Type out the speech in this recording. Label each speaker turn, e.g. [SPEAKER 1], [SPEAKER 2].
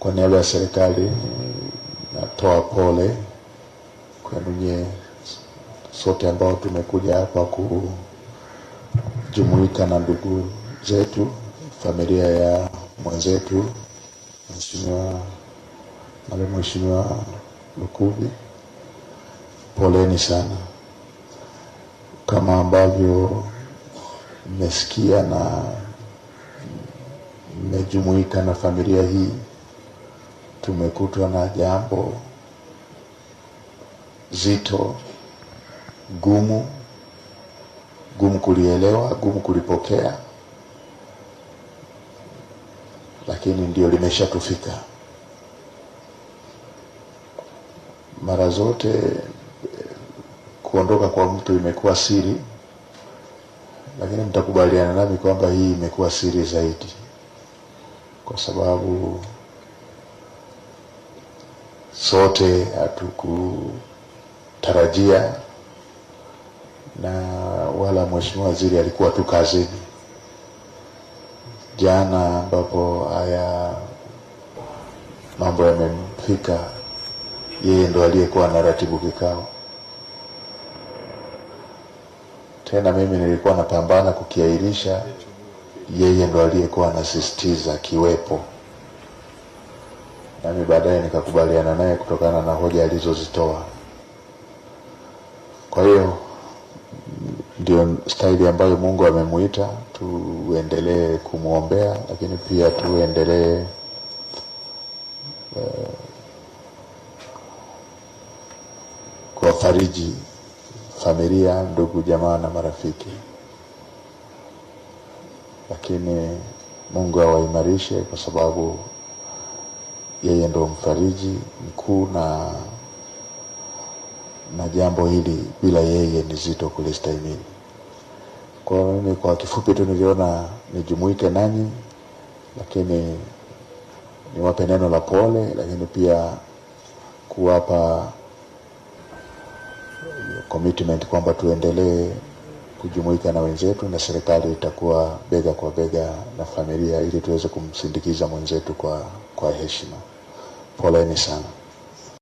[SPEAKER 1] Kwa niaba ya serikali natoa pole kwenu nyie sote ambao tumekuja hapa kujumuika na ndugu zetu, familia ya mwenzetu Mheshimiwa Lukuvi. Poleni sana. Kama ambavyo mmesikia na mmejumuika na familia hii, tumekutwa na jambo zito, gumu kulielewa, gumu kulipokea, lakini ndio limeshatufika. Mara zote kuondoka kwa mtu imekuwa siri, lakini mtakubaliana nami kwamba hii imekuwa siri zaidi, kwa sababu sote hatukutarajia, na wala Mheshimiwa Waziri alikuwa tu kazini jana ambapo haya mambo yamemfika. Yeye ndo aliyekuwa anaratibu kikao, tena mimi nilikuwa napambana kukiahirisha, yeye ndo aliyekuwa anasisitiza kiwepo, nami baadaye nikakubaliana naye kutokana na hoja alizozitoa. Kwa hiyo ndio staili ambayo Mungu amemuita. Tuendelee kumuombea, lakini pia tuendelee kuwafariji familia, ndugu, jamaa na marafiki. Lakini Mungu awaimarishe, kwa sababu yeye ndo mfariji mkuu, na jambo hili bila yeye ni zito kulistahimili. Kwa mimi kwa kifupi tu niliona nijumuike nanyi, lakini niwape neno la pole, lakini pia kuwapa commitment kwamba tuendelee kujumuika na wenzetu, na serikali itakuwa bega kwa bega na familia ili tuweze kumsindikiza mwenzetu kwa heshima. Poleni sana.